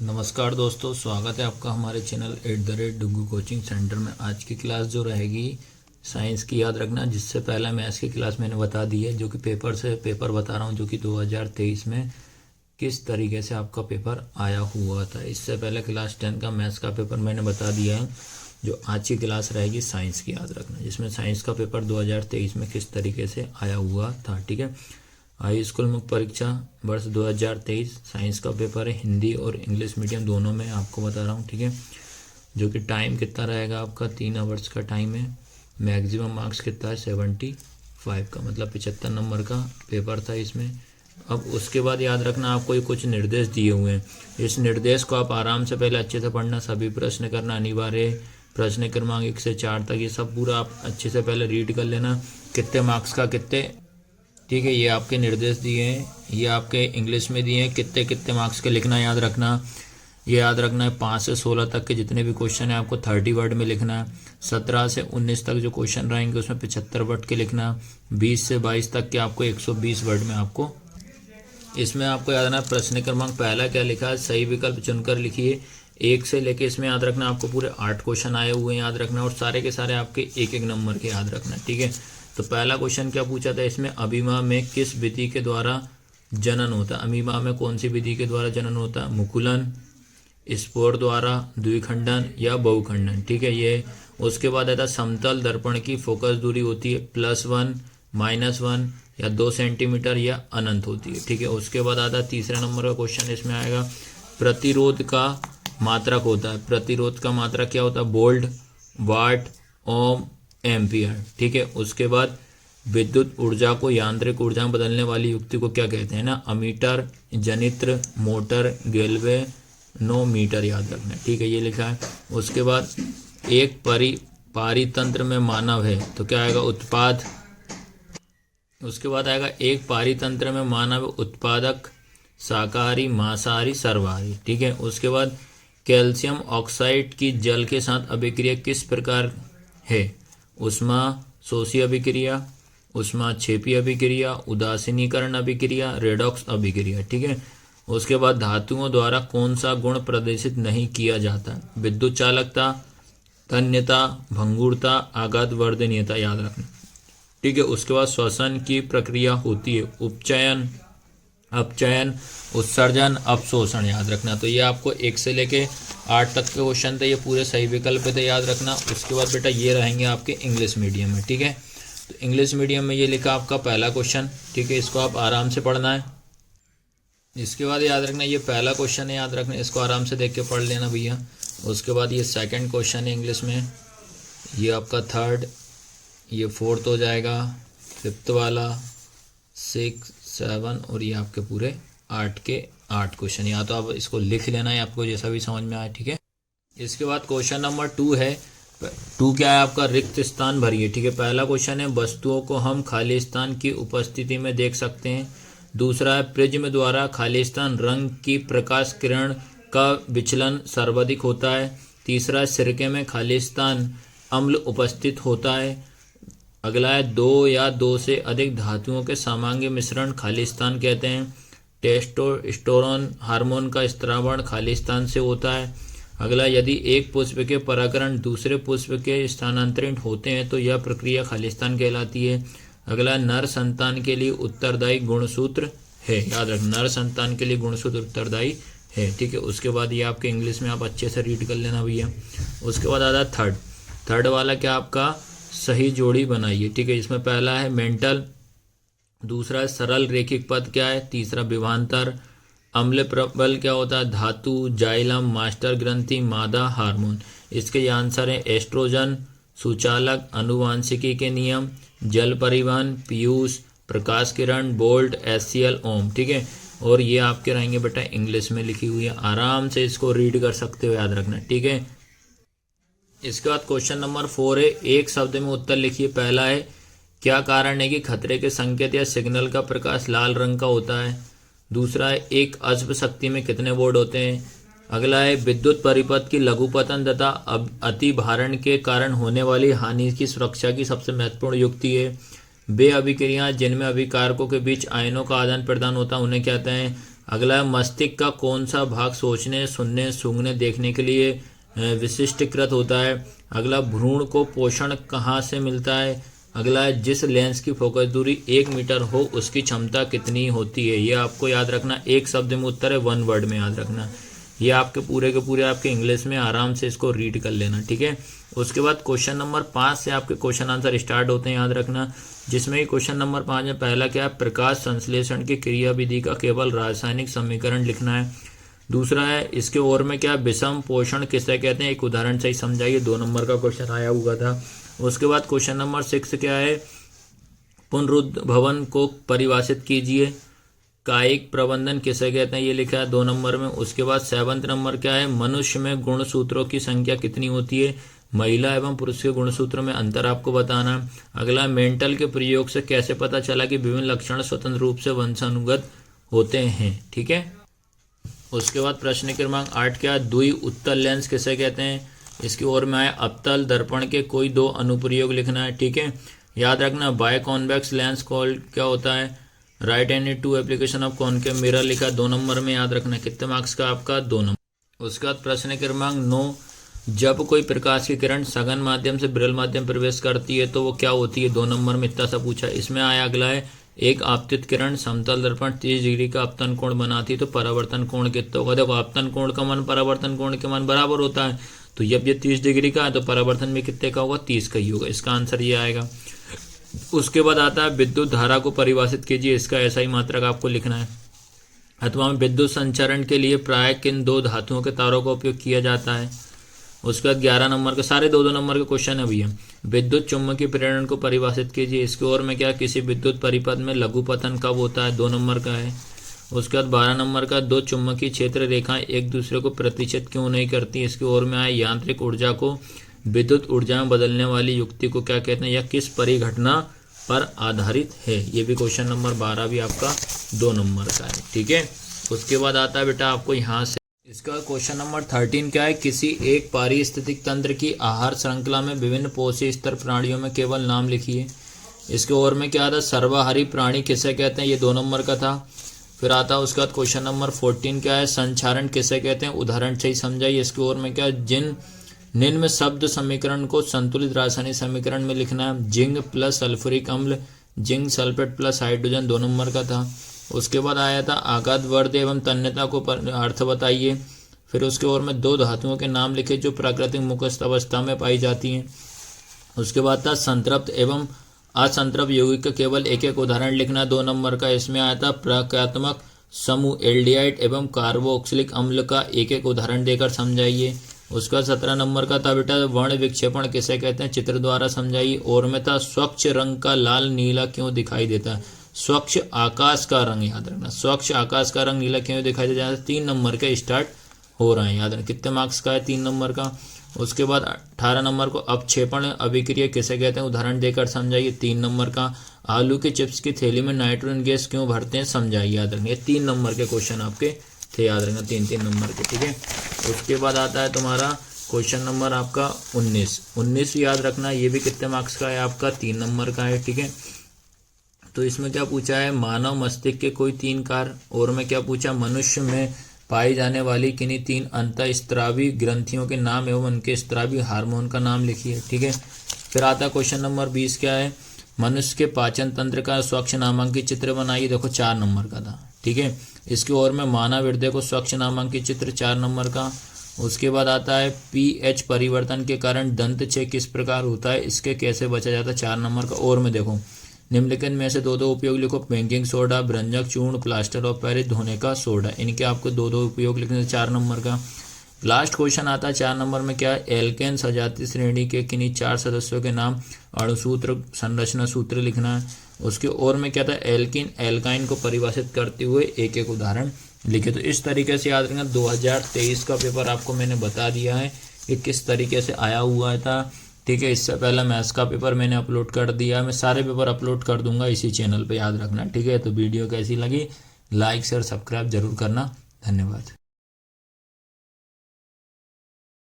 नमस्कार दोस्तों, स्वागत है आपका हमारे चैनल @डुग्गू कोचिंग सेंटर में। आज की क्लास जो रहेगी साइंस की, याद रखना। जिससे पहले मैथ्स की क्लास मैंने बता दी है, जो कि पेपर बता रहा हूँ, जो कि 2023 में किस तरीके से आपका पेपर आया हुआ था। इससे पहले क्लास 10 का मैथ्स का पेपर मैंने बता दिया है। जो आज की क्लास रहेगी साइंस की, याद रखना, जिसमें साइंस का पेपर 2023 में किस तरीके से आया हुआ था। ठीक है, हाई स्कूल मुख्य परीक्षा वर्ष 2023 साइंस का पेपर है। हिंदी और इंग्लिश मीडियम दोनों में आपको बता रहा हूँ। ठीक है, जो कि टाइम कितना रहेगा आपका, 3 आवर्स का टाइम है। मैक्सिमम मार्क्स कितना है, 75 का, मतलब 75 नंबर का पेपर था इसमें। अब उसके बाद याद रखना, आपको ये कुछ निर्देश दिए हुए हैं। इस निर्देश को आप आराम से पहले अच्छे से पढ़ना, सभी प्रश्न करना अनिवार्य। प्रश्न क्रमांक 1 से 4 तक ये सब पूरा आप अच्छे से पहले रीड कर लेना, कितने मार्क्स का कितने। ठीक है, ये आपके निर्देश दिए हैं, ये आपके इंग्लिश में दिए हैं, कितने कितने मार्क्स के लिखना है, याद रखना। ये याद रखना है 5 से 16 तक के जितने भी क्वेश्चन है आपको 30 वर्ड में लिखना है। 17 से 19 तक जो क्वेश्चन रहेंगे उसमें 75 वर्ड के लिखना। 20 से 22 तक के आपको 120 वर्ड में आपको इसमें आपको याद रखना। प्रश्न क्रमांक पहला क्या लिखा है, सही विकल्प चुनकर लिखिए। 1 से लेके इसमें याद रखना आपको पूरे 8 क्वेश्चन आए हुए हैं, याद रखना, और सारे के सारे आपके 1-1 नंबर के, याद रखना। ठीक है, तो पहला क्वेश्चन क्या पूछा था इसमें, अमीबा में किस विधि के द्वारा जनन होता है। अमीबा में कौन सी विधि के द्वारा जनन होता है, मुकुलन, स्पोर द्वारा, द्विखंडन या बहुखंडन। ठीक है, ये उसके बाद आता समतल दर्पण की फोकस दूरी होती है +1, -1 या 2 सेंटीमीटर या अनंत होती है। ठीक है, उसके बाद आता तीसरा नंबर का क्वेश्चन इसमें आएगा, प्रतिरोध का मात्रक होता है। प्रतिरोध का मात्रक क्या होता है, वोल्ट, वाट, ओम, एम्पियर। ठीक है, उसके बाद विद्युत ऊर्जा को यांत्रिक ऊर्जा में बदलने वाली युक्ति को क्या कहते हैं ना, अमीटर, जनित्र, मोटर, गैल्वेनोमीटर, याद रखना। ठीक है, ये लिखा है। उसके बाद एक पारितंत्र में मानव है तो क्या आएगा, उत्पाद। उसके बाद आएगा एक पारितंत्र में मानव उत्पादक, शाकाहारी, मांसाहारी, सर्वाहारी। ठीक है, उसके बाद कैल्शियम ऑक्साइड की जल के साथ अभिक्रिया किस प्रकार है, उष्मा शोषी अभिक्रिया, उष्मा क्षेपी अभिक्रिया, उदासीनीकरण अभिक्रिया, रेडॉक्स अभिक्रिया। ठीक है, उसके बाद धातुओं द्वारा कौन सा गुण प्रदर्शित नहीं किया जाता, विद्युत चालकता, तन्यता, भंगुरता, आघात वर्धनीयता, याद रखना। ठीक है, उसके बाद श्वसन की प्रक्रिया होती है उपचयन, अपचयन, उत्सर्जन, अपशोषण, याद रखना। तो ये आपको 1 से लेके 8 तक के क्वेश्चन थे, ये पूरे सही विकल्प थे, याद रखना। उसके बाद बेटा ये रहेंगे आपके इंग्लिश मीडियम में। ठीक है, तो इंग्लिश मीडियम में ये लिखा आपका पहला क्वेश्चन। ठीक है, इसको आप आराम से पढ़ना है। इसके बाद याद रखना, ये पहला क्वेश्चन है, याद रखना, इसको आराम से देख के पढ़ लेना भैया। उसके बाद ये सेकेंड क्वेश्चन है इंग्लिश में, ये आपका थर्ड, ये फोर्थ हो जाएगा, फिफ्थ वाला, 6, 7 और ये आपके पूरे 8 के 8 क्वेश्चन। या तो आप इसको लिख लेना है, आपको जैसा भी समझ में आए। ठीक है, इसके बाद क्वेश्चन नंबर 2 है। 2 क्या है आपका, रिक्त स्थान भरिए। ठीक है, पहला क्वेश्चन है, वस्तुओं को हम खाली स्थान की उपस्थिति में देख सकते हैं। दूसरा है, प्रिज्म द्वारा खाली स्थान रंग की प्रकाश किरण का विचलन सर्वाधिक होता है। तीसरा है, सिरके में खाली स्थान अम्ल उपस्थित होता है। अगला है, 2 या 2 से अधिक धातुओं के सामान्य मिश्रण खाली स्थान कहते हैं। टेस्टोस्टेरोन हार्मोन का स्त्रावण खाली स्थान से होता है। अगला, यदि एक पुष्प के परागकण दूसरे पुष्प के स्थानांतरित होते हैं तो यह प्रक्रिया खाली स्थान कहलाती है। अगला, नर संतान के लिए उत्तरदायी गुणसूत्र है, याद रखना, नर संतान के लिए गुणसूत्र उत्तरदायी है। ठीक है, उसके बाद ये आपके इंग्लिश में आप अच्छे से रीड कर लेना भैया। उसके बाद आता है थर्ड वाला, क्या आपका, सही जोड़ी बनाइए। ठीक है, इसमें पहला है मेंटल, दूसरा है सरल रेखिक पद क्या है, तीसरा विभवांतर, अम्ल प्रबल क्या होता है, धातु, जाइलम, मास्टर ग्रंथि, मादा, हार्मोन। इसके ये आंसर है एस्ट्रोजन, सुचालक, अनुवांशिकी के नियम, जल परिवहन, पीयूष, प्रकाश किरण, बोल्ट, HCl, ओम। ठीक है, और ये आपके रहेंगे बेटा इंग्लिश में लिखी हुई है, आराम से इसको रीड कर सकते हो, याद रखना। ठीक है, इसके बाद क्वेश्चन नंबर 4 है, एक शब्द में उत्तर लिखिए। पहला है, क्या कारण है कि खतरे के संकेत या सिग्नल का प्रकाश लाल रंग का होता है। दूसरा है, एक अश्व शक्ति में कितने वोल्ट होते हैं। अगला है, विद्युत परिपथ की लघुपतन तथा अति भारण के कारण होने वाली हानि की सुरक्षा की सबसे महत्वपूर्ण युक्ति है। वे अभिक्रियाएं जिनमें अभिकारकों के बीच आयनों का आदान प्रदान होता है उन्हें कहते हैं अगला है मस्तिष्क का कौन सा भाग सोचने, सुनने, सूंघने, देखने के लिए विशिष्टकृत होता है। अगला भ्रूण को पोषण कहाँ से मिलता है। अगला है जिस लेंस की फोकस दूरी 1 मीटर हो उसकी क्षमता कितनी होती है। ये आपको याद रखना, एक शब्द में उत्तर है, 1 वर्ड में याद रखना। ये आपके पूरे के पूरे आपके इंग्लिश में आराम से इसको रीड कर लेना, ठीक है। उसके बाद क्वेश्चन नंबर 5 से आपके क्वेश्चन आंसर स्टार्ट होते हैं, याद रखना। जिसमें क्वेश्चन नंबर 5 में पहला क्या है, प्रकाश संश्लेषण की क्रिया विधि का केवल रासायनिक समीकरण लिखना है। दूसरा है इसके और में क्या, विषम पोषण किसे कहते हैं, एक उदाहरण से ही समझाइए। 2 नंबर का क्वेश्चन आया हुआ था। उसके बाद क्वेश्चन नंबर 6 क्या है, पुनरुद्भवन को परिभाषित कीजिए। कायिक प्रबंधन किसे कहते हैं, ये लिखा है 2 नंबर में। उसके बाद 7वां नंबर क्या है, मनुष्य में गुणसूत्रों की संख्या कितनी होती है। महिला एवं पुरुष के गुणसूत्र में अंतर आपको बताना है। अगला, मेंटल के प्रयोग से कैसे पता चला कि विभिन्न लक्षण स्वतंत्र रूप से वंशानुगत होते हैं, ठीक है। उसके बाद प्रश्न क्रमांक 8 क्या, द्वि उत्तल लेंस किसे कहते हैं। इसकी ओर में आया अवतल दर्पण के कोई 2 अनुप्रयोग लिखना है, ठीक है। याद रखना, बाय कॉन्वेक्स लेंस कॉल्ड क्या होता है, right handed to application of concave mirror लिखा 2 नंबर में, याद रखना। कितने मार्क्स का आपका, 2 नंबर। उसके बाद प्रश्न क्रमांक 9, जब कोई प्रकाश की किरण सघन माध्यम से विरल माध्यम प्रवेश करती है तो वो क्या होती है, 2 नंबर में इतना सा पूछा। इसमें आया अगला है, एक आपतित किरण समतल दर्पण 30 डिग्री का अपतन कोण बनाती है तो परावर्तन कोण कितना होगा। देखो, अपतन कोण का मान परावर्तन कोण के मान बराबर होता है, तो जब ये 30 डिग्री का है तो परावर्तन भी कितने का होगा, 30 का ही होगा। इसका आंसर ये आएगा। उसके बाद आता है विद्युत धारा को परिभाषित कीजिए। इसका ऐसा ही मात्रक आपको लिखना है। अथवा विद्युत संचरण के लिए प्राय किन 2 धातुओं के तारों का उपयोग किया जाता है। उसके बाद 11 नंबर के सारे 2-2 नंबर के क्वेश्चन है भैया। विद्युत चुम्बकीय प्रेरण को परिभाषित कीजिए। इसके और में क्या, किसी विद्युत परिपथ में लघु पतन कब होता है, 2 नंबर का है। उसके बाद 12 नंबर का, 2 चुम्बकीय क्षेत्र रेखाएं एक दूसरे को प्रतिचित क्यों नहीं करती। इसके और में आए, यांत्रिक ऊर्जा को विद्युत ऊर्जा में बदलने वाली युक्ति को क्या कहते हैं, या किस परिघटना पर आधारित है। ये भी क्वेश्चन नंबर 12 भी आपका 2 नंबर का है, ठीक है। उसके बाद आता है बेटा आपको यहाँ से इसका क्वेश्चन नंबर 13 क्या है, किसी एक पारिस्थितिक तंत्र की आहार श्रृंखला में विभिन्न पोषी स्तर प्राणियों में केवल नाम लिखिए। इसके और में क्या आता है, सर्वाहारी प्राणी किसे कहते हैं, ये 2 नंबर का था। फिर आता है उसके बाद क्वेश्चन नंबर 14 क्या है, संचारण किसे कहते हैं, उदाहरण से ही समझाइए। इसके और में क्या, जिन निम्न शब्द समीकरण को संतुलित रासायनिक समीकरण में लिखना है। जिंक प्लस सल्फ्यूरिक अम्ल, zinc sulphate plus hydrogen, 2 number का था। उसके बाद आया था आघात वर्ध एवं तन्यता को अर्थ बताइए। फिर उसके और में 2 धातुओं के नाम लिखे जो प्राकृतिक मुखस्थ अवस्था में पाई जाती हैं। उसके बाद था संतृप्त एवं असंतृप्त यौगिक का केवल एक एक उदाहरण लिखना, 2 नंबर का। इसमें आया था प्रक्रियात्मक समूह एल्डिहाइड एवं कार्बोक्सिलिक अम्ल का एक एक उदाहरण देकर समझाइए। उसका 17 नंबर का था बेटा, वर्ण विक्षेपण किसे कहते हैं, चित्र द्वारा समझाइए। और में था, स्वच्छ रंग का लाल नीला क्यों दिखाई देता है। स्वच्छ आकाश का रंग, याद रखना, स्वच्छ आकाश का रंग नीला क्यों दिखाई देता है। 3 नंबर के स्टार्ट हो रहे हैं, याद रखना। कितने मार्क्स का है, 3 नंबर का। उसके बाद 18 नंबर को, अपक्षेपण अभिक्रिया किसे कहते हैं, उदाहरण देकर समझाइए, 3 नंबर का। आलू के चिप्स की थैली में नाइट्रोजन गैस क्यों भरते हैं, समझाइए, याद रखिए। 3 नंबर के क्वेश्चन आपके थे, याद रखना, 3-3 नंबर के, ठीक है। उसके बाद आता है तुम्हारा क्वेश्चन नंबर आपका 19 याद रखना। ये भी कितने मार्क्स का है आपका, 3 नंबर का है, ठीक है। तो इसमें क्या पूछा है, मानव मस्तिष्क के कोई 3 कार्य। और में क्या पूछा, मनुष्य में पाई जाने वाली किन्हीं 3 अंतःस्त्रावी ग्रंथियों के नाम एवं उनके स्त्रावी हार्मोन का नाम लिखिए, ठीक है। फिर आता क्वेश्चन नंबर 20 क्या है, मनुष्य के पाचन तंत्र का स्वच्छ नामांकित चित्र बनाइए। देखो 4 नंबर का था, ठीक है। इसके और में मानव हृदय को स्वच्छ नामांकित चित्र, 4 नंबर का। उसके बाद आता है पीएच परिवर्तन के कारण दंत क्षय किस प्रकार होता है, इसके कैसे बचा जाता है, 4 नंबर का। और में देखो निम्नलिखित में से 2-2 उपयोग लिखो, बेकिंग सोडा, भ्रंजक चूर्ण, प्लास्टर ऑफ पेरिस, धोने का सोडा। इनके आपको 2-2 उपयोग लिखने, 4 नंबर का। लास्ट क्वेश्चन आता है 4 नंबर में क्या है, एल्केन सजातीय श्रेणी के किन्हीं 4 सदस्यों के नाम अणुसूत्र संरचना सूत्र लिखना है। उसके और में क्या था, एल्किन एल्काइन को परिभाषित करते हुए एक एक उदाहरण लिखे। तो इस तरीके से याद रखना, 2023 का पेपर आपको मैंने बता दिया है कि किस तरीके से आया हुआ था, ठीक है। इससे पहले मैथ्स का पेपर मैंने अपलोड कर दिया, मैं सारे पेपर अपलोड कर दूंगा इसी चैनल पे, याद रखना, ठीक है। तो वीडियो कैसी लगी, लाइक शेयर सब्सक्राइब जरूर करना, धन्यवाद।